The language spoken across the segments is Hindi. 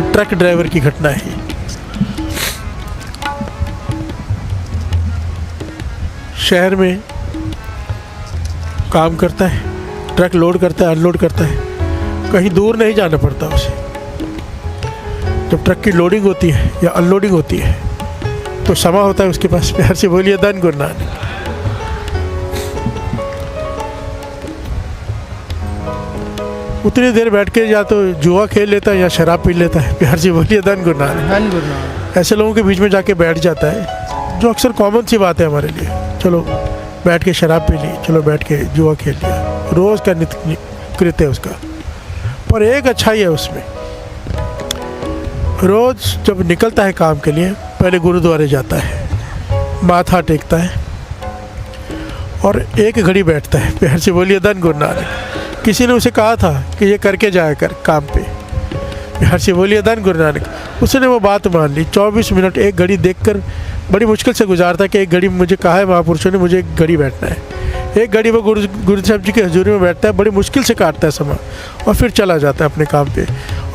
ट्रक ड्राइवर की घटना है। शहर में काम करता है, ट्रक लोड करता है, अनलोड करता है, कहीं दूर नहीं जाना पड़ता उसे। जब ट्रक की लोडिंग होती है या अनलोडिंग होती है तो समय होता है उसके पास। प्यार से बोलिए धन गुरु नानक। उतनी देर बैठ के या तो जुआ खेल लेता है या शराब पी लेता है। प्यार से बोलिए धन गुरु नानक। ऐसे लोगों के बीच में जाके बैठ जाता है, जो अक्सर कॉमन सी बात है हमारे लिए। चलो बैठ के शराब पी ली, चलो बैठ के जुआ खेल लिया, रोज़ का नित्य कृत्य है उसका। पर एक अच्छाई है उसमें, रोज़ जब निकलता है काम के लिए पहले गुरुद्वारे जाता है, माथा टेकता है और एक घड़ी बैठता है। प्यार से बोलिए धन गुरु नानक। किसी ने उसे कहा था कि ये करके जाया कर काम पे। प्यार से बोलिए धन गुरु नानक। उसने वो बात मान ली। 24 मिनट एक घड़ी देखकर बड़ी मुश्किल से गुजारता कि एक घड़ी मुझे कहा है महापुरुषों ने, मुझे एक घड़ी बैठना है। एक घड़ी वो गुरु साहब जी की हजूरी में बैठता है, बड़ी मुश्किल से काटता है समय और फिर चला जाता है अपने काम पे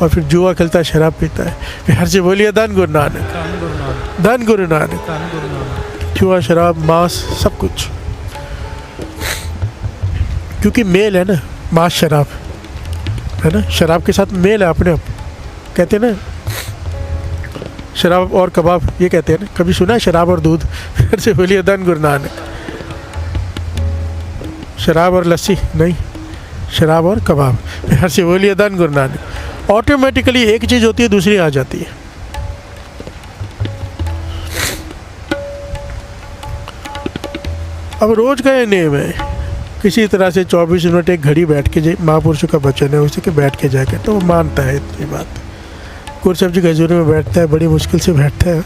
और फिर जुआ खेलता है, शराब पीता है। प्यार से बोलिए धन गुरु नानक। धन गुरु नानक। जुआ, शराब, मांस, सब कुछ, क्योंकि मेल है ना, मांस शराब है ना, शराब के साथ मेल है अपने आप। कहते हैं ना शराब और कबाब, ये कहते हैं ना, कभी सुना है शराब और दूध? फिर से बोलिए धन गुरु नानक। शराब और लस्सी नहीं, शराब और कबाब। फिर से बोलिए धन गुरु नानक। ऑटोमेटिकली एक चीज़ होती है दूसरी आ जाती है। अब रोज का ये नियम है, किसी तरह से 24 मिनट एक घड़ी बैठ के, महापुरुषों का वचन है उसे कि बैठ के जाकर, तो वो मानता है इतनी बात। गुरु साहब जी की हजूरी में बैठता है, बड़ी मुश्किल से बैठता है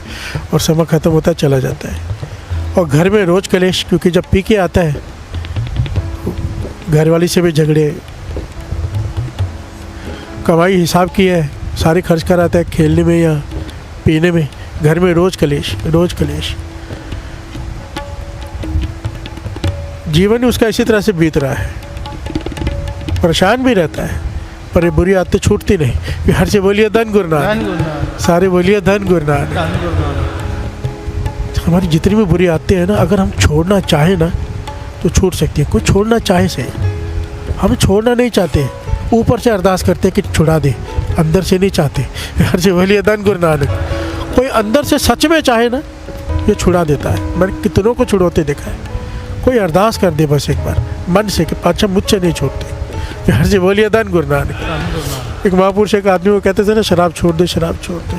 और समय ख़त्म होता चला जाता है। और घर में रोज़ कलेश, क्योंकि जब पी के आता है घरवाली से भी झगड़े, कमाई हिसाब की है, सारे खर्च कराता है खेलने में या पीने में। घर में रोज़ कलेश, रोज़ कलेश। जीवन उसका इसी तरह से बीत रहा है, परेशान भी रहता है, पर ये बुरी आदतें छूटती नहीं। बिहार से बोलिए धन गुरु नानक। सारे बोलिए धन गुरु नानक। हमारी जितनी भी बुरी आदतें हैं ना, अगर हम छोड़ना चाहें ना तो छूट सकती है। कोई छोड़ना चाहे से, हम छोड़ना नहीं चाहते, ऊपर से अरदास करते हैं कि छुड़ा दे, अंदर से नहीं चाहते। बिहार से बोलिए धन गुरु नानक। कोई अंदर से सच में चाहे ना, ये छुड़ा देता है। मैंने कितनों को छुड़ाते देखा है। कोई अरदास कर दे बस एक बार मन से कि अच्छा मुझसे नहीं छोड़ते। बिहार से बोलिए धन गुरु नानक। एक महापुरुष एक आदमी को कहते थे ना, शराब छोड़ दे, शराब छोड़ दे।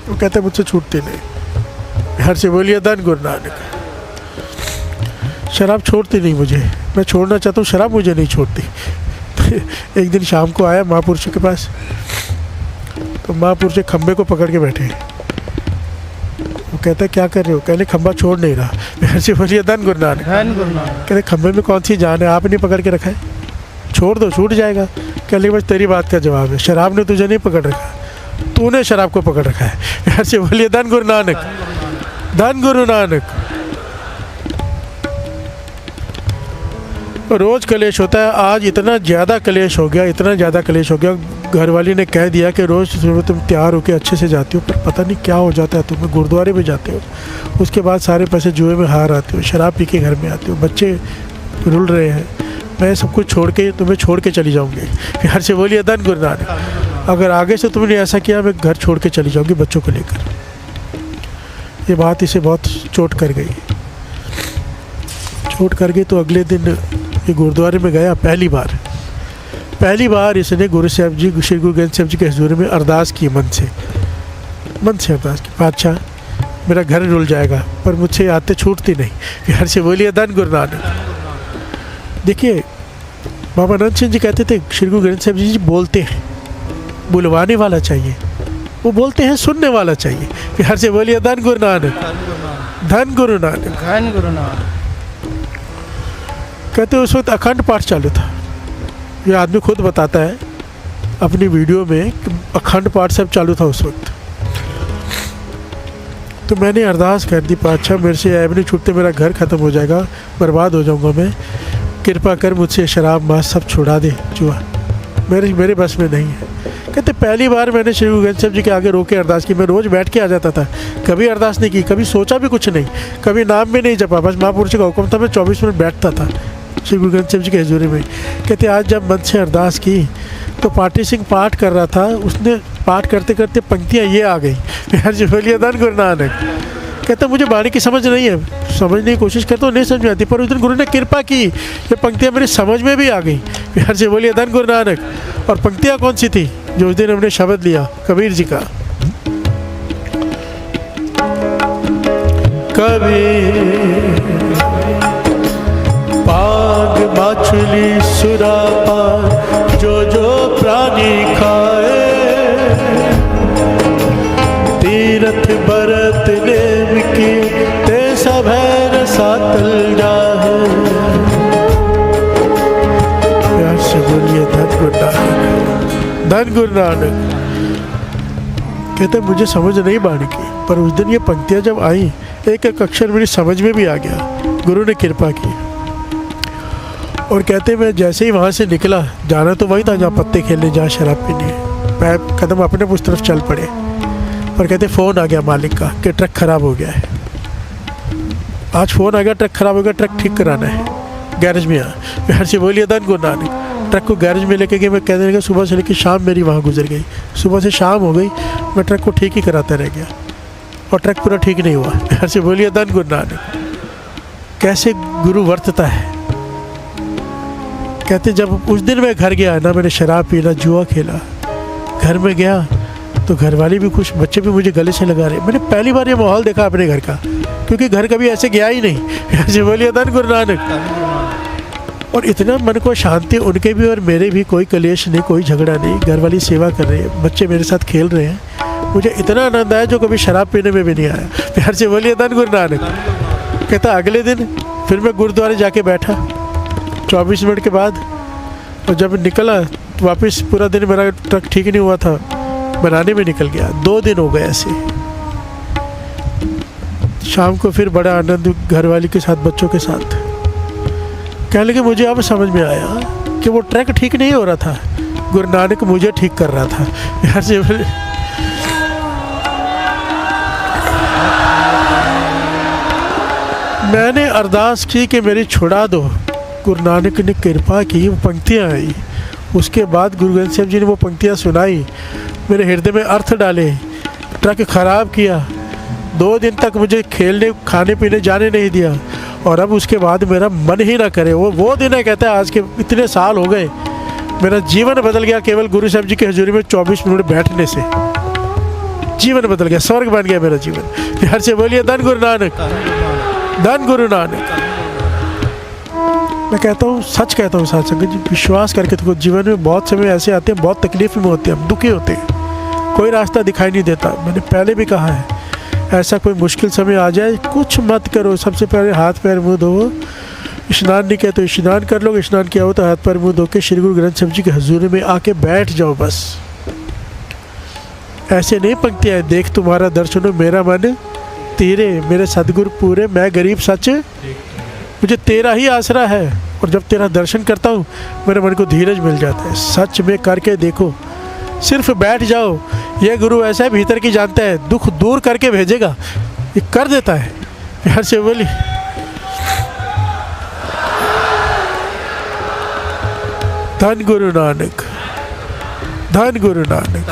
वो कहते मुझसे छूटती नहीं। बिहार से बोलिए धन गुरु नानक। शराब छोड़ती नहीं मुझे, मैं छोड़ना चाहता हूँ, शराब मुझे नहीं छोड़ती। एक दिन शाम को आया महापुरुषों के पास, तो महापुरुष खंबे को पकड़ के बैठे। वो कहता है क्या कर रहे हो? कहने खंबा छोड़ नहीं रहा। बिहार से बोलिए धन गुरु नानक। कहते खंबे में कौन सी जान है, आपने पकड़ के रखा है, छोड़ दो छूट जाएगा। कहने बस तेरी बात का जवाब है, शराब ने तुझे नहीं पकड़ रखा, तूने शराब को पकड़ रखा है। बिहार से बोलिए धन गुरु नानक। धन गुरु नानक। रोज़ कलेश होता है। आज इतना ज़्यादा कलेश हो गया, इतना ज़्यादा कलेश हो गया, घरवाली ने कह दिया कि रोज़ सुबह तुम तैयार होकर अच्छे से जाती हो, पर पता नहीं क्या हो जाता है तुम्हें। गुरुद्वारे में जाते हो, उसके बाद सारे पैसे जुए में हार आते हो, शराब पी के घर में आते हो, बच्चे रुल रहे हैं, मैं सब कुछ छोड़ के तुम्हें छोड़ के चली जाऊँगी। प्यार से बोलिए धन गुरु नानक। अगर आगे से तुमने ऐसा किया, मैं घर छोड़ के चली जाऊँगी बच्चों को लेकर। ये बात इसे बहुत चोट कर गई। तो अगले दिन ये गुरुद्वारे में गया। पहली बार इसने गुरु साहब जी, श्री गुरु ग्रंथ साहब जी के हजूरी में अरदास की, मन से अरदास की, बादशाह मेरा घर रुल जाएगा पर मुझसे आते छूटती नहीं। प्यार से बोलिए धन गुरु नानक। देखिए बाबा नंद सिंह जी कहते थे, श्री गुरु ग्रंथ साहब जी बोलते हैं, बुलवाने वाला चाहिए, वो बोलते हैं सुनने वाला चाहिए। प्यार से बोलिए धन गुरु नानक। धन गुरु नानक। धन गुरु नानक। कहते उस वक्त अखंड पाठ चालू था। ये आदमी खुद बताता है अपनी वीडियो में कि अखंड पाठ सब चालू था उस वक्त। तो मैंने अरदास कर दी, पातशाह मेरे से ऐब नहीं छूटते, मेरा घर ख़त्म हो जाएगा, बर्बाद हो जाऊंगा मैं, कृपा कर मुझसे शराब मांस सब छुड़ा दे, जुआ मेरे बस में नहीं है। कहते पहली बार मैंने श्री गुरु ग्रंथ साहब जी के आगे रो के अरदास की। मैं रोज़ बैठ के आ जाता था, कभी अरदास नहीं की, कभी सोचा भी कुछ नहीं, कभी नाम भी नहीं जपा, बस महापुरुष का हुक्म था, मैं 24 मिनट बैठता था श्री गुरु ग्रंथ साहब जी की हजूरी में। कहते आज जब मन से अरदास की तो पाटी सिंह पाठ कर रहा था, उसने पाठ करते करते पंक्तियाँ ये आ गई, यार जी बोलिए धन गुरु नानक। कहता मुझे बाणी की समझ नहीं है, समझने की कोशिश करता हूँ, नहीं समझ में आती, पर उस दिन गुरु ने कृपा की, ये पंक्तियाँ मेरी समझ में भी आ गई। यार जी बोलिए धन गुरु नानक। और पंक्तियाँ कौन सी थी जो उस दिन हमने शब्द लिया? कबीर जी का, कबीर पाग मछली सुरापान जो जो प्राणी खाए, तीरथ बरत नेम की ते सब है सातल जाए। प्यार से बोलिए धन गुरु नानक, धन गुरु नानक। कहते मुझे समझ नहीं बाणी की, पर उस दिन ये पंक्तियाँ जब आई, एक एक अक्षर मेरी समझ में भी आ गया, गुरु ने कृपा की। और कहते मैं जैसे ही वहाँ से निकला, जाना तो वही था जहाँ पत्ते खेलने, जहाँ शराब पीने, मैं कदम अपने उस तरफ चल पड़े। पर कहते फ़ोन आ गया मालिक का कि ट्रक ख़राब हो गया है। आज फ़ोन आ गया, ट्रक ख़राब हो गया, ट्रक ठीक कराना है, गैरेज में आ। यार से बोलिए धन गुरु नानक। ट्रक को गैरेज में लेके गए, मैं कहने लगा सुबह से लेकर शाम मेरी वहाँ गुजर गई, सुबह से शाम हो गई, मैं ट्रक को ठीक ही कराता रह गया और ट्रक पूरा ठीक नहीं हुआ। यार से बोलिए धन गुरु नानक। कैसे गुरु वर्तता है। कहते जब उस दिन मैं घर गया ना, मैंने शराब पी ना जुआ खेला, घर में गया तो घर वाले भी खुश, बच्चे भी मुझे गले से लगा रहे। मैंने पहली बार ये माहौल देखा अपने घर का, क्योंकि घर कभी ऐसे गया ही नहीं। ऐसे बोलिए धन गुरु नानक। और इतना मन को शांति, उनके भी और मेरे भी, कोई कलेश नहीं, कोई झगड़ा नहीं, घर वाली सेवा कर रहे हैं, बच्चे मेरे साथ खेल रहे हैं। मुझे इतना आनंद आया जो कभी शराब पीने में भी नहीं आया। प्यार से बोलिए धन गुरु नानक। कहता अगले दिन फिर मैं गुरुद्वारे जाके बैठा 24 मिनट के बाद, और जब निकला तो वापस पूरा दिन मेरा ट्रक ठीक नहीं हुआ था, बनाने में निकल गया। 2 दिन हो गए ऐसे। शाम को फिर बड़ा आनंद घरवाली के साथ, बच्चों के साथ। कहने लगे मुझे अब समझ में आया कि वो ट्रक ठीक नहीं हो रहा था, गुरु नानक मुझे ठीक कर रहा था। यार से मैंने अरदास की कि मेरी छुड़ा दो, गुरु नानक ने कृपा की, वो पंक्तियाँ आई। उसके बाद गुरु ग्रंथ साहब जी ने वो पंक्तियाँ सुनाई, मेरे हृदय में अर्थ डाले, ट्रक ख़राब किया, 2 दिन तक मुझे खेलने खाने पीने जाने नहीं दिया, और अब उसके बाद मेरा मन ही ना करे। वो दिन है, कहता है आज के इतने साल हो गए, मेरा जीवन बदल गया केवल गुरु साहब जी की हजूरी में 24 मिनट बैठने से। जीवन बदल गया, स्वर्ग बन गया मेरा जीवन। प्यार से बोलिए धन गुरु नानक, धन गुरु नानक। मैं कहता हूँ, सच कहता हूँ साथ संगत जी, विश्वास करके तो जीवन में बहुत समय ऐसे आते हैं, बहुत तकलीफ में होते हैं, हम दुखी होते हैं, कोई रास्ता दिखाई नहीं देता। मैंने पहले भी कहा है, ऐसा कोई मुश्किल समय आ जाए, कुछ मत करो, सबसे पहले हाथ पैर मुँह धो। स्नान नहीं किया तो स्नान कर लो, स्नान किया हो तो हाथ पैर मुँह धो के श्री गुरु ग्रंथ साहब जी की हजूरी में आके बैठ जाओ बस। ऐसे नहीं पंक्तियाँ, देख तुम्हारा दर्शन हो मेरा मन तेरे, मेरे सदगुरु पूरे, मैं गरीब सच, मुझे तेरा ही आसरा है। और जब तेरा दर्शन करता हूँ मेरे मन को धीरज मिल जाता है। सच में करके देखो, सिर्फ बैठ जाओ, ये गुरु ऐसा है भीतर की जानता है, दुख दूर करके भेजेगा, ये कर देता है। प्यार से बोली धन गुरु नानक, धन गुरु नानक।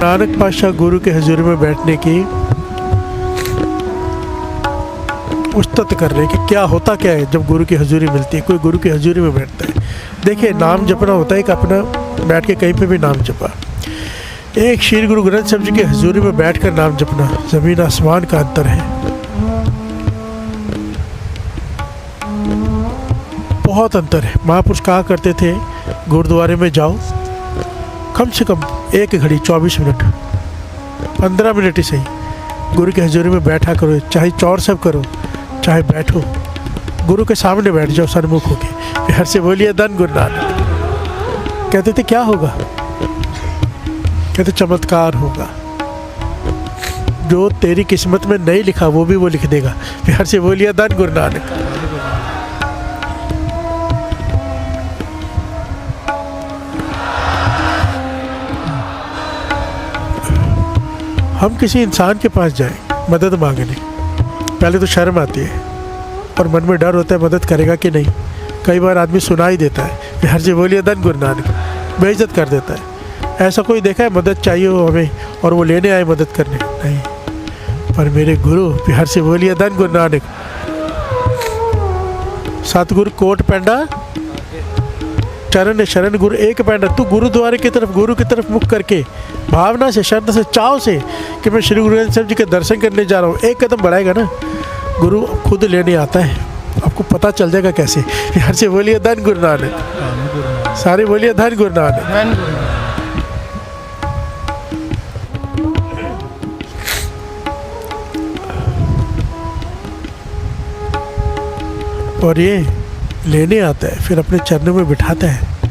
नानक पातशाह गुरु के हजूरी में बैठने की उस्तत कर रहे कि क्या होता क्या है जब गुरु की हजूरी मिलती है, कोई गुरु की हजूरी में बैठता है। देखिए नाम जपना होता है कि अपना बैठ के कहीं पे भी नाम जपा, एक श्री गुरु ग्रंथ साहब जी की हजूरी में बैठकर नाम जपना, जमीन आसमान का अंतर है, बहुत अंतर है। महापुरुष कहा करते थे गुरुद्वारे में जाओ, कम से कम 1 घड़ी 24 मिनट 15 मिनट ही सही गुरु की हजूरी में बैठा करो, चाहे चौर सब करो, चाहे बैठो, गुरु के सामने बैठ जाओ सन्मुख होके। प्यार से बोलिए धन गुरु नानक। कहते थे क्या होगा? कहते चमत्कार होगा, जो तेरी किस्मत में नहीं लिखा वो भी वो लिख देगा। प्यार से बोलिए धन गुरु नानक। हम किसी इंसान के पास जाएं मदद मांगने, पहले तो शर्म आती है और मन में डर होता है मदद करेगा कि नहीं। कई बार आदमी सुना ही देता है कि हर जी बोलिए धन गुरु नानक, बेइज्जत कर देता है। ऐसा कोई देखा है मदद चाहिए हो हमें और वो लेने आए मदद करने? नहीं। पर मेरे गुरु बिहार से बोलिए धन गुरु नानक। सतगुरु कोट पैंडा चरण शरण गुरु एक पैंडा। तू गुरुद्वारे की तरफ, गुरु की तरफ मुख करके भावना से, श्रद्धा से, चाव से कि मैं श्री गुरु ग्रंथ साहिब जी के दर्शन करने जा रहा हूँ, एक कदम बढ़ाएगा ना, गुरु खुद लेने आता है। आपको पता चल जाएगा कैसे। हर से बोलिए धन गुरु नानक, सारे बोलिए धन गुरु नानक। और ये लेने आता है, फिर अपने चरणों में बिठाता है,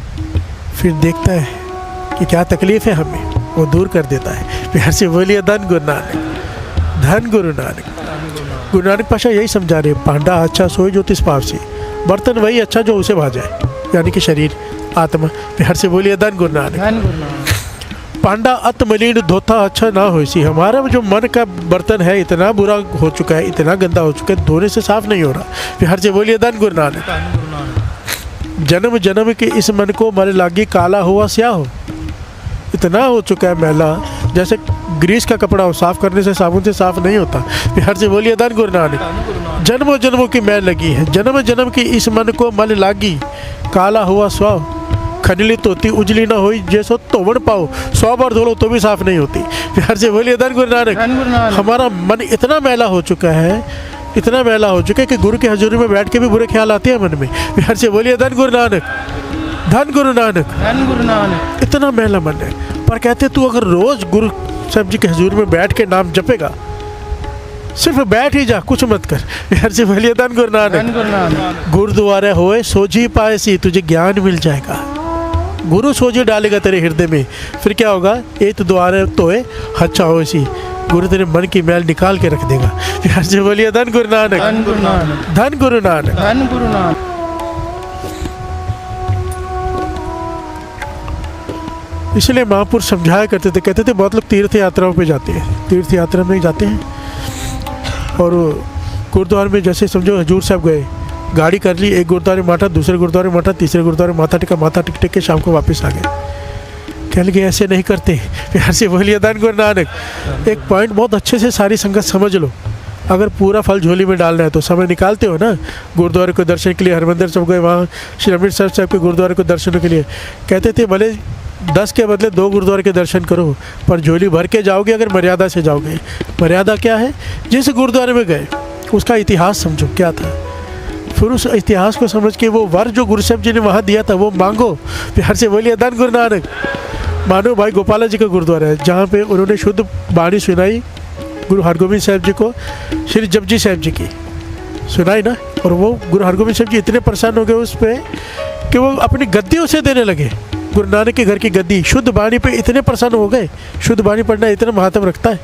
फिर देखता है कि क्या तकलीफ है हमें, वो दूर कर देता है। फिर हर से बोलिए धन गुरु नानक, धन गुरु नानक। गुरु नानक पाशा यही समझा रहे, पांडा अच्छा सोए जो तिस पाप से, बर्तन वही अच्छा जो उसे भाजाए, यानी कि शरीर आत्मा। फिर हर से बोलिए धन गुरु नानक। पांडा अत मलिन धोता अच्छा ना हो सी। हमारा जो मन का बर्तन है इतना बुरा हो चुका है, इतना गंदा हो चुका है, धोने से साफ नहीं हो रहा। फिर हर से बोलिए धन गुरु नानक। जन्म जन्म के इस मन को मल लागी, काला हुआ स्याह हो। इतना हो चुका है मैला, जैसे ग्रीस का कपड़ा हो, साफ करने से साबुन से साफ नहीं होता। फिर हर से बोलिए धन गुरु नानक। जन्मों जन्मों की मैल लगी है, जन्म जन्म की इस मन को मल लागी, काला हुआ स्वाह। खनली तोती उजली ना हुई, जैसो तोबड़ पाओ, 100 बार धो लो तो भी साफ नहीं होती। फिर से बोलिए धन गुरु नानक। हमारा मन इतना मैला हो चुका है, इतना मैला हो चुका है कि गुरु की हजूरी में बैठ के भी बुरे ख्याल आते हैं मन में। फिर से बोलिए धन गुरु नानक, धन गुरु नानक, धन गुरु नानक। इतना मैला मन है, पर कहते तू अगर रोज गुरु साहब जी की हजूरी में बैठ के नाम जपेगा, सिर्फ बैठ ही जा, कुछ मत कर। फिर से बोलिए धन गुरु नानक। गुरुद्वारे होए सोझी पाए सी, तुझे ज्ञान मिल जाएगा। गुरु सोझी डालेगा तेरे हृदय में, फिर क्या होगा, एक द्वारे तोए अच्छा हो सी, गुरु तेरे मन की मैल निकाल के रख देगा। फिर से बोलिए धन गुरु नानक, धन गुरु नानक, धन गुरु नानक, धन गुरु नानक। इसलिए महापुरुष समझाया करते थे, कहते थे बहुत लोग तीर्थ यात्राओं पे जाते हैं, तीर्थ यात्रा में जाते हैं और गुरुद्वारे में जैसे समझो हजूर साहब गए, गाड़ी कर ली, एक गुरुद्वारे माथा, दूसरे गुरुद्वारे माथा, तीसरे गुरुद्वारे माथा टिका, माथा टिक टिक के शाम को वापस आ गए। कह लगे ऐसे नहीं करते। फिर से बोलिए धन गुरु नानक। एक पॉइंट बहुत अच्छे से सारी संगत समझ लो, अगर पूरा फल झोली में डालना है तो समय निकालते हो ना। गुरुद्वारे को दर्शन के लिए हरमंदिर साहब गए, वहाँ श्री अमृतसर साहब के गुरुद्वारे को दर्शन के लिए कहते थे भले 10 के बदले 2 गुरुद्वारे के दर्शन करो, पर झोली भर के जाओगे अगर मर्यादा से जाओगे। मर्यादा क्या है? जिस गुरुद्वारे में गए उसका इतिहास समझो क्या था, फिर उस इतिहास को समझ के वो वर जो गुरु साहब जी ने वहाँ दिया था वो मांगो। फिर से बोलिए धन गुरु नानक। मानो भाई गोपाला जी का गुरुद्वारा है, जहाँ पे उन्होंने शुद्ध बाणी सुनाई गुरु हरगोबिंद साहब जी को, श्री जपजी साहब जी की सुनाई ना, और वो गुरु हरगोबिंद साहब जी इतने प्रसन्न हो गए उस पर कि वो अपनी गद्दी उसे देने लगे। गुरु नानक के घर की गद्दी शुद्ध बाणी पे इतने प्रसन्न हो गए। शुद्ध बाणी पढ़ना इतना महत्व रखता है।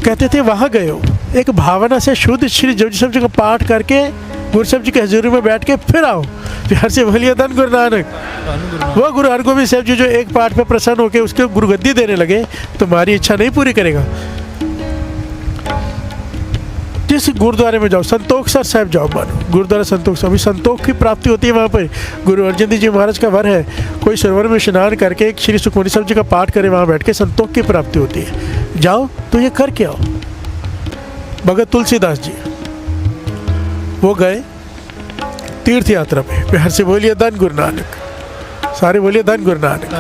कहते थे वहाँ गए हो, एक भावना से शुद्ध श्री जपजी साहब जी का पाठ करके गुरु साहब जी की हजूरी में बैठ के फिर आओ। फिर से बोलिए धन गुरु नानक। वो गुरु हरगोबिंद साहब जी जो एक पाठ पे प्रसन्न होकर उसके गुरु गद्दी देने लगे, तुम्हारी इच्छा नहीं पूरी करेगा। जिस गुरुद्वारे में जाओ, संतोख सर साहब जाओ, मानो गुरुद्वारा संतोख सर, अभी संतोख की प्राप्ति होती है वहाँ पर। गुरु अर्जन देव जी महाराज का वर है, कोई सरोवर में स्नान करके श्री सुखमनी साहब जी का पाठ करे, वहाँ बैठ के संतोख की प्राप्ति होती है। जाओ तो ये करके आओ। भगत तुलसीदास जी वो गए तीर्थ यात्रा पे। बिहार से बोलिए धन गुरु नानक, सारे बोलिए धन गुरु नानक।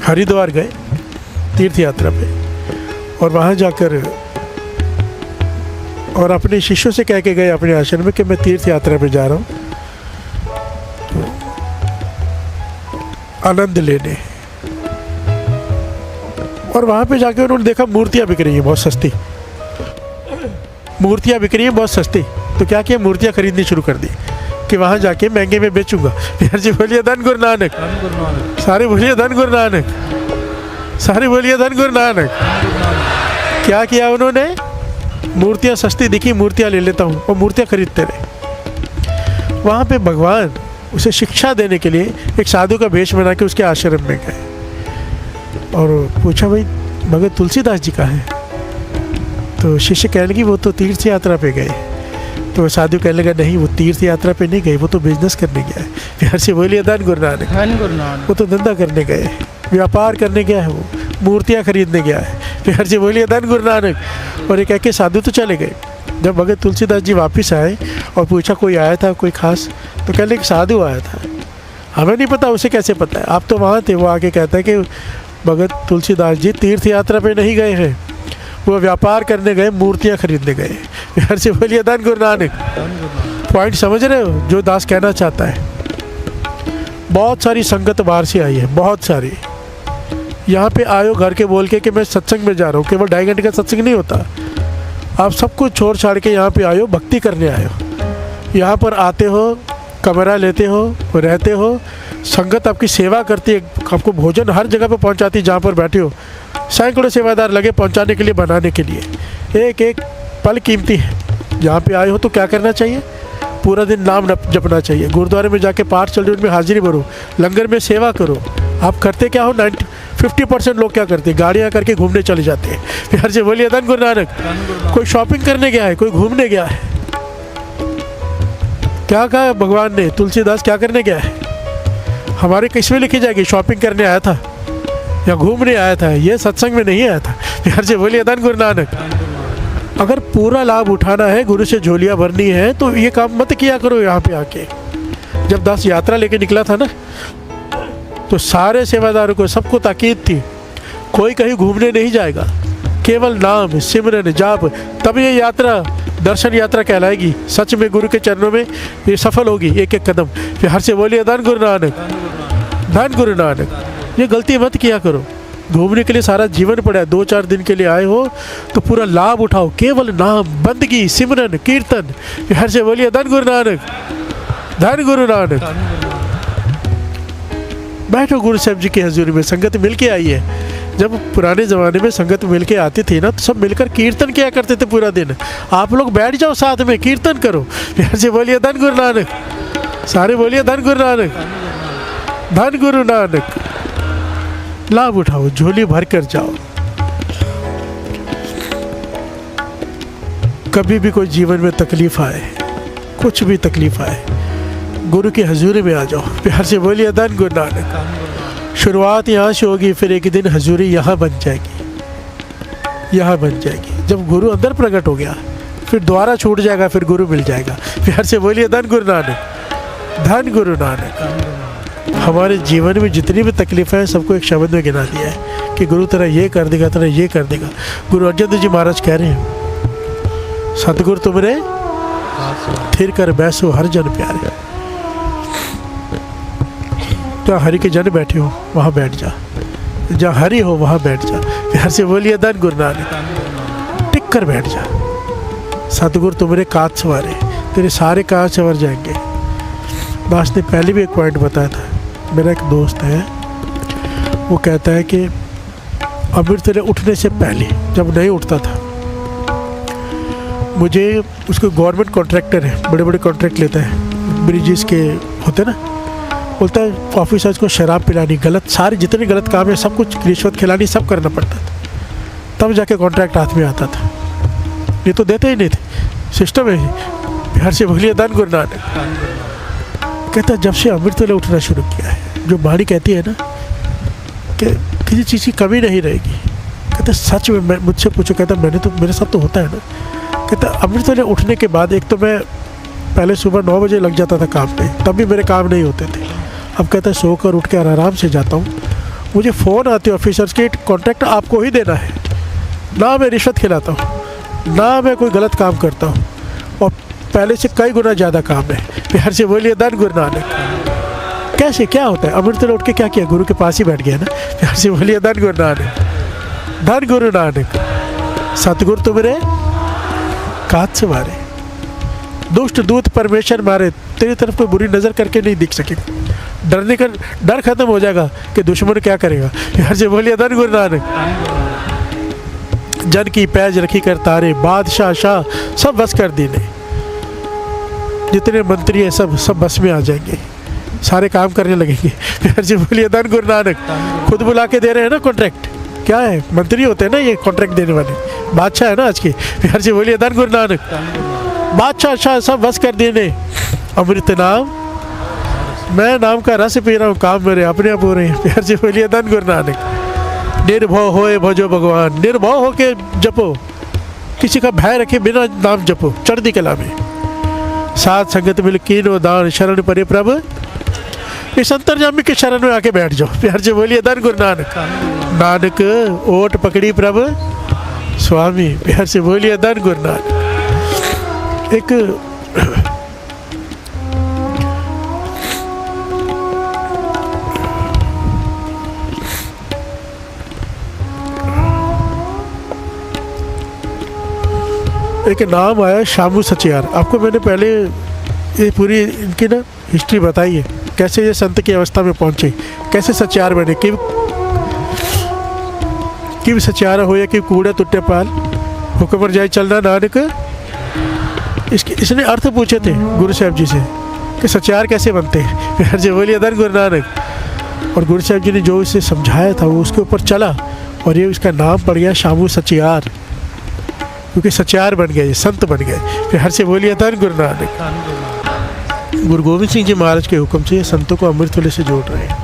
हरिद्वार गए तीर्थ यात्रा पे, और वहाँ जाकर और अपने शिष्यों से कह के गए अपने आश्रम में कि मैं तीर्थ यात्रा पे जा रहा हूँ तो आनंद लेने। और वहाँ पे जाके उन्होंने देखा मूर्तियाँ बिक रही हैं बहुत सस्ती, मूर्तियाँ बिक रही हैं बहुत सस्ती। तो क्या किया, मूर्तियाँ खरीदनी शुरू कर दी कि वहाँ जाके महंगे में बेचूंगा। यार जी बोलिए धन गुरु नानक, सारे बोलिए धन गुरु नानक, सारे बोलिए धन गुरु नानक। क्या किया उन्होंने, मूर्तियाँ सस्ती दिखी, मूर्तियाँ ले लेता हूँ, और मूर्तियाँ खरीदते रहे। वहाँ पे भगवान उसे शिक्षा देने के लिए एक साधु का वेश बना के उसके आश्रम में गए। और पूछा भाई भगत तुलसीदास जी का है? तो शिष्य कहने लगी वो तो तीर्थ यात्रा पे गए। तो साधु कहने लगा नहीं, वो तीर्थ यात्रा पे नहीं गए, वो तो बिजनेस करने गया है। फिर से बोलिए धन गुरु नानक। वो तो धंधा करने गए, व्यापार करने गया है, वो मूर्तियाँ खरीदने गया है। फिर से बोलिए धन गुरु नानक। और ये कह के साधु तो चले गए। जब भगत तुलसीदास जी वापस आए और पूछा कोई आया था कोई खास? तो कहने लगे साधु आया था। हमें नहीं पता, उसे कैसे पता है? आप तो वहाँ थे। वो आके कहता है कि भगत तुलसीदास जी तीर्थ यात्रा पे नहीं गए हैं, वो व्यापार करने गए, मूर्तियाँ खरीदने गए। फिर से बोलिए धन गुरु नानक। पॉइंट समझ रहे हो जो दास कहना चाहता है? बहुत सारी संगत बाहर से आई है, बहुत सारी। यहाँ पे आयो घर के बोल के कि मैं सत्संग में जा रहा हूँ, केवल 2.5 घंटे का सत्संग नहीं होता। आप सब कुछ छोड़ छाड़ के यहाँ पे आयो, भक्ति करने आयो। यहाँ पर आते हो, कमरा लेते हो, रहते हो, संगत आपकी सेवा करती है, आपको भोजन हर जगह पे पहुँचाती है जहाँ पर बैठे हो। सैकड़ों सेवादार लगे पहुँचाने के लिए, बनाने के लिए। एक एक पल कीमती है। यहाँ पे आए हो तो क्या करना चाहिए? पूरा दिन नाम जपना चाहिए। गुरुद्वारे में जाके पाठ चल रहे उनमें हाजिरी भरो, लंगर में सेवा करो। आप करते क्या हो? 50% लोग क्या करते हैं? गाड़ियाँ करके घूमने चले जाते हैं। फिर से बोलिए धन गुरु नानक। कोई शॉपिंग करने गया है, कोई घूमने गया है। क्या कहा भगवान ने? तुलसीदास क्या करने गया है? हमारे किसमें लिखी जाएगी? शॉपिंग करने आया था या घूमने आया था? ये सत्संग में नहीं आया था। फिर से बोलिए धन गुरु नानक। अगर पूरा लाभ उठाना है, गुरु से झोलियाँ भरनी है, तो ये काम मत किया करो यहाँ पे आके। जब दास यात्रा लेके निकला था ना, तो सारे सेवादारों को, सबको ताकीद थी, कोई कहीं घूमने नहीं जाएगा, केवल नाम सिमरन जाप, तब ये यात्रा दर्शन यात्रा कहलाएगी। सच में गुरु के चरणों में ये सफल होगी एक एक कदम। फिर हर से बोलिए धन गुरु नानक, धन गुरु नानक। ये गलती मत किया करो। घूमने के लिए सारा जीवन पड़ा है, 2-4 दिन के लिए आए हो तो पूरा लाभ उठाओ, केवल नाम, बंदगी, सिमरन, कीर्तन। फिर हर से बोलिए धन गुरु नानक, धन गुरु नानक। बैठो गुरु साहब जी की हजूरी में, संगत मिल के आई है। जब पुराने ज़माने में संगत मिल के आती थी ना, तो सब मिलकर कीर्तन किया करते थे पूरा दिन। आप लोग बैठ जाओ साथ में, कीर्तन करो। फिर से बोलिए धन गुरु नानक, सारे बोलिए धन गुरु नानक, धन गुरु नानक। लाभ उठाओ, झोली भर कर जाओ। कभी भी कोई जीवन में तकलीफ आए, कुछ भी तकलीफ आए, गुरु की हजूरी में आ जाओ। प्यार से बोलिए धन गुरु नानक। शुरुआत यहाँ से होगी, फिर एक दिन हजूरी यहाँ बन जाएगी, यहाँ बन जाएगी। जब गुरु अंदर प्रकट हो गया, फिर द्वारा छूट जाएगा, फिर गुरु मिल जाएगा। प्यार से बोलिए धन गुरु नानक, धन गुरु नानक। हमारे जीवन में जितनी भी तकलीफें हैं, सबको एक शब्द में गिना दिया है कि गुरु तेरा ये कर देगा, तेरा ये कर देगा। गुरु अर्जन देव जी महाराज कह रहे हैं, सतगुरु तुमरे थिर कर बैसो हर जन प्यारे। जहाँ हरि के जन बैठे हो वहाँ बैठ जा, जहाँ हरि हो वहाँ बैठ जा। प्यार से बोलिए धन गुरु नानक। टिक कर बैठ जा। सतगुरु तुमरे काज सवारे, तेरे सारे काज सवर जाएंगे। दास ने पहले भी एक पॉइंट बताया था। मेरा एक दोस्त है, वो कहता है कि अमृत वेले उठने से पहले, जब नहीं उठता था, मुझे उसको गवर्नमेंट कॉन्ट्रैक्टर है, बड़े बड़े कॉन्ट्रैक्ट लेता है, ब्रिजेस के होते ना, बोलता है ऑफिसर्स को शराब पिलानी, गलत सारे जितने गलत काम है सब कुछ, रिश्वत खिलानी, सब करना पड़ता था, तब जाके कॉन्ट्रैक्ट हाथ में आता था। ये तो देते ही नहीं थे, सिस्टम है। बिहार से बोलिए धन गुरु नानक। कहता जब से अमृत वेले उठना शुरू किया है, जो बाणी कहती है ना कि किसी चीज़ की कमी नहीं रहेगी, कहता सच में मुझसे पूछो, कहता मैंने तो, मेरे साथ तो होता है ना। कहता अमृत वेले उठने के बाद एक तो मैं पहले सुबह 9 बजे लग जाता था काम पे, तब भी मेरे काम नहीं होते थे। अब कहता है सोकर उठ कर आराम से जाता हूँ, मुझे फ़ोन आते ऑफिसर्स के, कॉन्ट्रैक्ट आपको ही देना है, ना मैं रिश्वत खिलाता हूँ, ना मैं कोई गलत काम करता हूँ, और पहले से कई गुना ज़्यादा काम है। प्यार से बोलिए धन गुरु नानक। कैसे क्या होता है? अमृत वेले उठ के क्या किया? गुरु के पास ही बैठ गया ना। प्यार से बोलिए धन गुरु नानक, धन गुरु नानक। सतगुरु तुमरे काज सवारे, दुष्ट दूत परमेश्वर मारे, तेरी तरफ कोई बुरी नज़र करके नहीं दिख सकेगा। डरने का डर खत्म हो जाएगा कि दुश्मन क्या करेगा। प्यार से बोलिए धन गुरु नानक। जन की पैज रखी कर तारे, बादशाह शाह सब बस कर दीने, जितने मंत्री हैं सब बस में आ जाएंगे। सारे काम करने लगेंगे। प्यार से बोलिए धन गुरु नानक। खुद बुला के दे रहे हैं ना कॉन्ट्रैक्ट, क्या है, मंत्री होते हैं ना ये कॉन्ट्रैक्ट देने वाले, बादशाह है ना आज के। प्यार से बोलिए धन गुरु नानक। बादशाह शाह सब बस कर देने, अमृत नाम मैं नाम का रस पी रहा हूँ, काम मेरे अपने आप हो रहे हैं। प्यार से बोलिए धन गुरु नानक। निर्भव होए भजो भगवान, निर्भव होके जपो, किसी का भय रखे बिना नाम जपो, चढ़ती कला में। साथ संगत मिल कीनो दान, शरण परे प्रभु, इस अंतर्यामी के शरण में आके बैठ जाओ। प्यार से बोलिए धन गुरु नानक। नानक ओट पकड़ी प्रभु स्वामी, प्यार से बोलिए धन गुरु नानक। एक नाम आया शामू सचियार। आपको मैंने पहले ये पूरी इनकी ना हिस्ट्री बताई है, कैसे ये संत की अवस्था में पहुंचे, कैसे सचियार बने, कि सचियार हो या कि कूड़े टुट्टे पाल, हुक्म पर जाए चलना नानक। इसने अर्थ पूछे थे गुरु साहब जी से कि सचियार कैसे बनते हैं। प्यार से बोलिए धन गुरु नानक। और गुरु साहब जी ने जो इसे समझाया था वो उसके ऊपर चला, और ये उसका नाम पड़ गया शामू सचियार, क्योंकि सचियार बन गए, संत बन गए। प्यार से बोलिए धन गुरु नानक। गुरु गोविंद सिंह जी महाराज के हुक्म से संतों को अमृत वेले से जोड़ रहे हैं,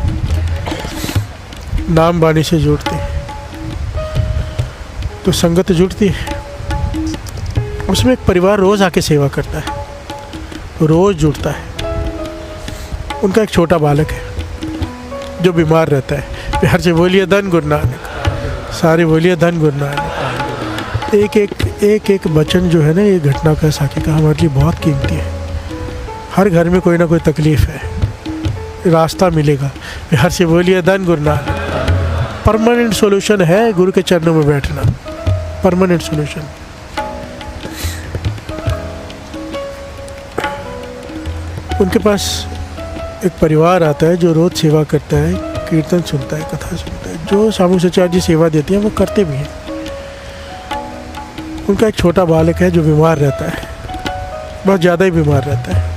नाम बाणी से जोड़ते हैं, तो संगत जुड़ती है, उसमें एक परिवार रोज आके सेवा करता है, रोज जुड़ता है। उनका एक छोटा बालक है जो बीमार रहता है। प्यार से बोलिए धन गुरु नानक। सारे बोलिए धन गुरु नानक। एक वचन जो है ना, ये घटना का साखी का हमारे लिए बहुत कीमती है। हर घर में कोई ना कोई तकलीफ है, रास्ता मिलेगा। प्यार से बोलिए धन गुरु नानक। परमानेंट सॉल्यूशन है गुरु के चरणों में बैठना, परमानेंट सॉल्यूशन। उनके पास एक परिवार आता है जो रोज सेवा करता है, कीर्तन सुनता है, कथा सुनता है। जो शामू सचियार जी सेवा देती हैं वो करते भी हैं। उनका एक छोटा बालक है जो बीमार रहता है, बहुत ज़्यादा ही बीमार रहता है।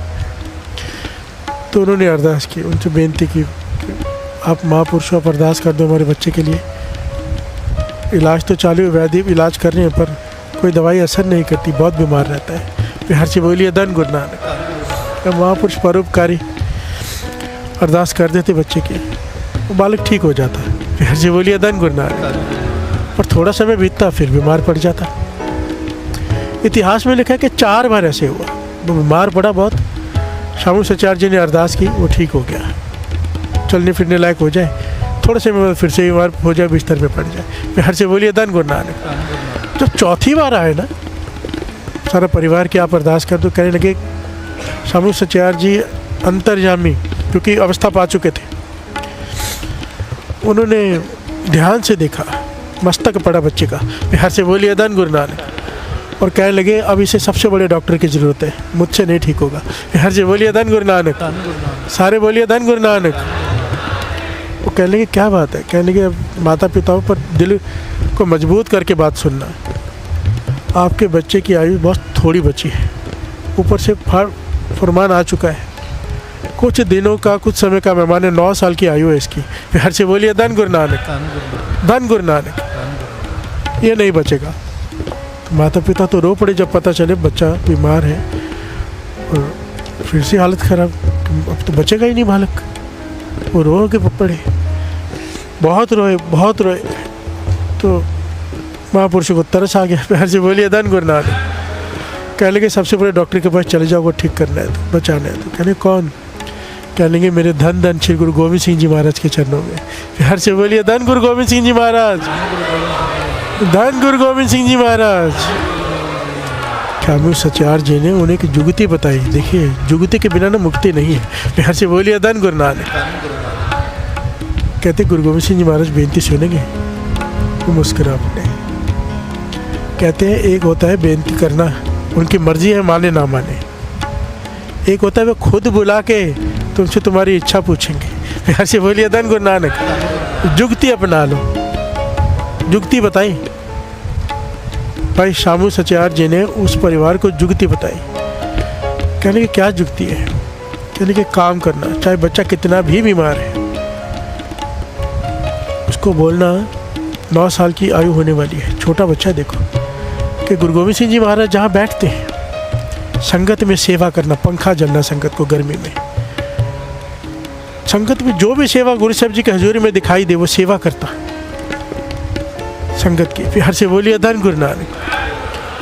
तो उन्होंने अरदास की, उनसे बेनती की, आप महापुरुषों पर अरदास कर दो हमारे बच्चे के लिए। इलाज तो चालू है, वैद्य इलाज कर रहे हैं, पर कोई दवाई असर नहीं करती, बहुत बीमार रहता है। प्यार से बोलिए धन गुरु नानक। महापुरुष परोपकारी अरदास कर देते बच्चे की, वो बालक ठीक हो जाता। प्यार से बोलिए धन गुरु नानक। और थोड़ा समय बीतता फिर बीमार पड़ जाता। इतिहास में लिखा है कि 4 बार ऐसे हुआ, वो बीमार पड़ा बहुत, शामू सचियार जी ने अरदास की, वो ठीक हो गया, चलने फिरने लायक हो जाए, थोड़े समय बाद फिर से बीमार हो जाए, बिस्तर पे पड़ जाए। प्यार से बोलिए धन गुरु नानक। जब चौथी बार आए ना, सारा परिवार की आप अरदास कर दो, कहने लगे शामू सचियार जी अंतर्यामी, क्योंकि अवस्था पा चुके थे। उन्होंने ध्यान से देखा, मस्तक पड़ा बच्चे का। प्यार से बोलिए धन गुरु नानक। और कहने लगे अब इसे सबसे बड़े डॉक्टर की ज़रूरत है, मुझसे नहीं ठीक होगा। प्यार से बोलिए धन गुरु नानक। सारे बोलिए धन गुरु नानक। वो कहने लगे क्या बात है, कहने लगे माता पिताओं पर दिल को मजबूत करके बात सुनना। आपके बच्चे की आयु बहुत थोड़ी बची है, ऊपर से फरमान आ चुका है, कुछ दिनों का, कुछ समय का मेहमान है, 9 साल की आयु है इसकी। प्यार से बोलिए धन गुरु नानक। धन गुरु नानक। ये नहीं बचेगा। माता पिता तो रो पड़े जब पता चले बच्चा बीमार है, और फिर से हालत ख़राब, अब तो बचेगा ही नहीं बालक। वो रो के पड़े, बहुत रोए, बहुत रोए। तो महापुरुषों को तरस आ गया। प्यार से बोलिए धन गुरु नानक। कह लेंगे सबसे बड़े डॉक्टर के पास चले जाओ, वो ठीक करना है, तो बचाना है। तो कहने कौन? कह लेंगे मेरे धन धन श्री गुरु गोविंद सिंह जी महाराज के चरणों में। प्यार से बोलिए धन गुरु गोविंद सिंह जी महाराज। धन गुरु गोविंद सिंह जी महाराज। शामू सचियार जी ने उन्हें एक जुगती बताई। देखिए जुगती के बिना ना मुक्ति नहीं है। प्यार से बोलिए धन गुरु नानक। कहते गुरु गोविंद सिंह जी महाराज बेनती सुनेंगे, वो मुस्कुरा पड़े। कहते हैं एक होता है बेनती करना, उनकी मर्जी है माने ना माने। एक होता है वो खुद बुला के तुमसे तुम्हारी इच्छा पूछेंगे। प्यार से बोलिए धन गुरु नानक। जुगती अपना लो। जुगती बताई भाई शामू सचियार जी ने उस परिवार को जुगती बताई। कहने की क्या जुगती है? कहने के काम करना, चाहे बच्चा कितना भी बीमार है, उसको बोलना 9 साल की आयु होने वाली है, छोटा बच्चा देखो, कि गुरु गोविंद सिंह जी महाराज जहाँ बैठते हैं संगत में सेवा करना, पंखा जलना संगत को गर्मी में, संगत में जो भी सेवा गुरु साहब जी की हजूरी में दिखाई दे वो सेवा करता संगत की। फिर हर से बोलिए धन गुरु नानक।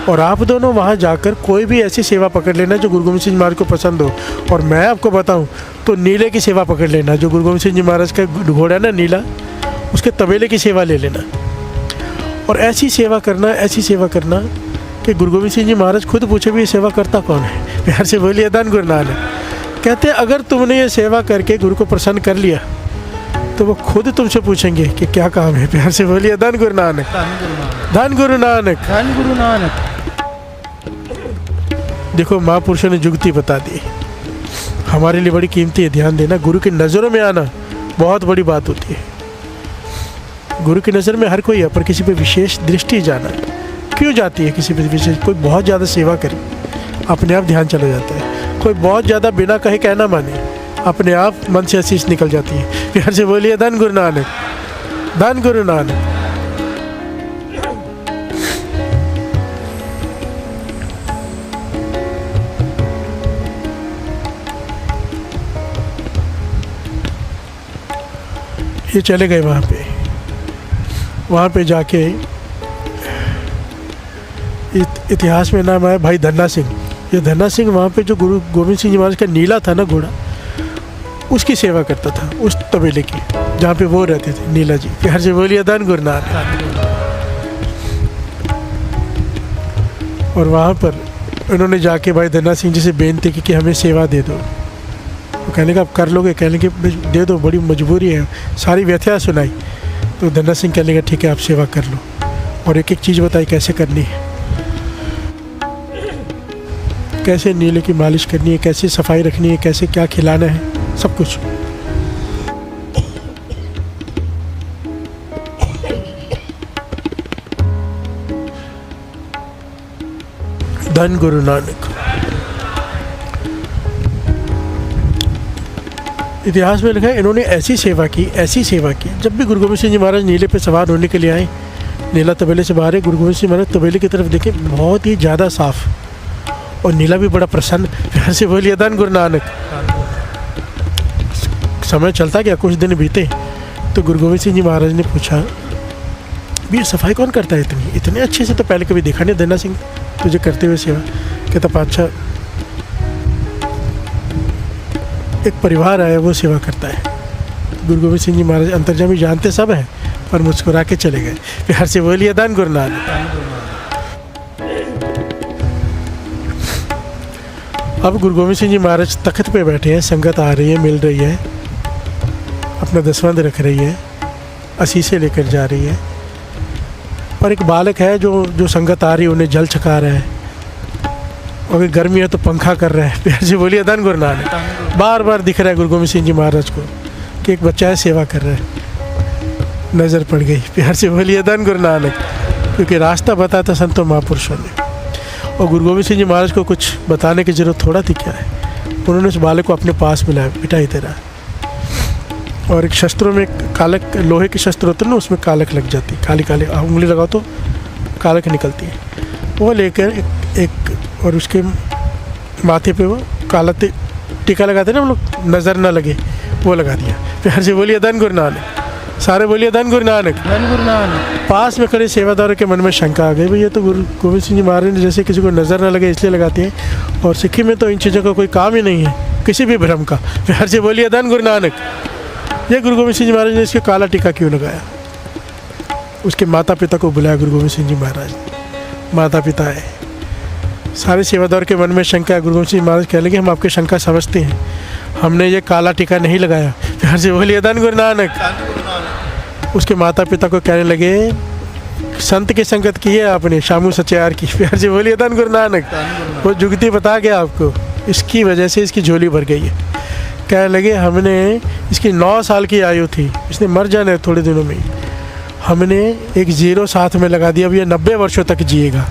और आप दोनों वहाँ जाकर कोई भी ऐसी सेवा पकड़ लेना जो गुरु गोविंद सिंह जी महाराज को पसंद हो। और मैं आपको बताऊँ तो नीले की सेवा पकड़ लेना, जो गुरु गोविंद सिंह जी महाराज का घोड़ा ना नीला, उसके तबेले की सेवा ले लेना और ऐसी सेवा करना कि गुरु गोविंद सिंह जी महाराज खुद पूछे भी ये सेवा करता कौन है। प्यार से बोलिए धन गुरु नानक। कहते अगर तुमने ये सेवा करके गुरु को प्रसन्न कर लिया तो वो खुद तुमसे पूछेंगे कि क्या काम है। प्यार से बोलिए धन गुरु नानक, धन गुरु नानक, धन गुरु नानक। देखो महापुरुषों ने जुगती बता दी, हमारे लिए बड़ी कीमती है। ध्यान देना, गुरु की नज़रों में आना बहुत बड़ी बात होती है। गुरु की नज़र में हर कोई है, पर किसी पे विशेष दृष्टि जाना क्यों जाती है किसी पे विशेष। कोई बहुत ज़्यादा सेवा करे अपने आप ध्यान चला जाता है, कोई बहुत ज़्यादा बिना कहे कहना माने अपने आप मन से आशीष निकल जाती है। प्यार से बोलिए धन गुरु नानक, धन गुरु नानक। ये चले गए वहाँ पे जाके इतिहास में नाम आया भाई धन्ना सिंह। ये धन्ना सिंह वहाँ पे जो गुरु गोविंद सिंह जी महाराज का नीला था ना घोड़ा, उसकी सेवा करता था, उस तबेले की जहाँ पे वो रहते थे नीला जी। प्यार से बोलिए धन गुरु नानक। और वहाँ पर उन्होंने जाके भाई धन्ना सिंह जी से बेनती की कि हमें सेवा दे दो। वो कहने का आप कर लोगे? कहने के दे दो, बड़ी मजबूरी है। सारी व्यथा सुनाई तो धन्ना सिंह कहने का ठीक है आप सेवा कर लो। और एक एक चीज़ बताई कैसे करनी है, कैसे नीले की मालिश करनी है, कैसे सफाई रखनी है, कैसे क्या खिलाना है, सब कुछ। धन गुरु नानक। इतिहास में लिखा है इन्होंने ऐसी सेवा की जब भी गुरु गोविंद सिंह जी महाराज नीले पे सवार होने के लिए आए, नीला तबेले से बाहर है, गुरु गोविंद सिंह महाराज तबेले की तरफ देखे, बहुत ही ज़्यादा साफ और नीला भी बड़ा प्रसन्न। प्यार से बोलिए धन गुरु नानक। समय चलता गया, कुछ दिन बीते तो गुरु गोविंद सिंह जी महाराज ने पूछा भी सफाई कौन करता है इतने अच्छे से, तो पहले कभी देखा नहीं धन्ना सिंह तुझे करते हुए सेवा। कहता पातशाह एक परिवार आया वो सेवा करता है। गुरु गोविंद सिंह जी महाराज अंतर्जामी जानते सब हैं, पर मुस्कुरा के चले गए। प्यार से बोलिए धन गुरु नानक। अब गुरु गोविंद सिंह जी महाराज तख्त पे बैठे हैं, संगत आ रही है, मिल रही है, अपना दसवंध रख रही है, असीसे लेकर जा रही है। पर एक बालक है जो संगत आ रही है उन्हें जल छका रहा है, और गर्मी है तो पंखा कर रहा है। प्यार से बोलिए धन गुरु नानक। बार बार दिख रहा है गुरु गोविंद सिंह जी महाराज को कि एक बच्चा है सेवा कर रहा है, नज़र पड़ गई। प्यार से बोलिए धन गुरु नानक। क्योंकि रास्ता बताता संतों महापुरुषों ने, और गुरु गोविंद सिंह जी महाराज को कुछ बताने की जरूरत थोड़ा थी क्या है। उन्होंने उस बालक को अपने पास मिलाया, बेटा ही तेरा। और एक शस्त्रों में कालक, लोहे के शस्त्र होते हैं ना, उसमें कालक लग जाती है, काली काली उंगली लगाओ तो कालक निकलती है। वो लेकर एक और उसके माथे पे वो काला टीका लगाते ना हम लोग, नज़र ना लगे, वो लगा दिया। प्यार से बोलिए धन गुरु नानक। सारे बोलिए धन गुरु नानक, धन गुरु नानक। पास में खड़े सेवादारों के मन में शंका आ गई, भई ये तो गुरु गोविंद सिंह जी महाराज ने जैसे किसी को नज़र ना लगे इसलिए लगाते हैं, और सिक्की में तो इन चीज़ों का कोई काम ही नहीं है, किसी भी भ्रम का। प्यार से बोलिए धन गुरु नानक। ये गुरु गोविंद सिंह जी महाराज ने इसके काला टीका क्यों लगाया? उसके माता पिता को बुलाया गुरु गोविंद सिंह जी महाराज। माता पिता है, सारे सेवादार के मन में शंका है। गुरु गोविंद सिंह महाराज कह लगे हम आपकी शंका समझते हैं, हमने ये काला टीका नहीं लगाया। प्यार से बोलिए धन गुरु नानक। उसके माता पिता को कहने लगे संत की संगत की है आपने, शामू सचयार की। प्यार से बोलिए धन गुरु नानक। वो जुगती बता गया आपको, इसकी वजह से इसकी झोली भर गई है। कहने लगे हमने, इसकी 9 साल की आयु थी, इसने मर जाना है थोड़े दिनों में, हमने एक 0 साथ में लगा दिया, अब ये 90 वर्षों तक जिएगा।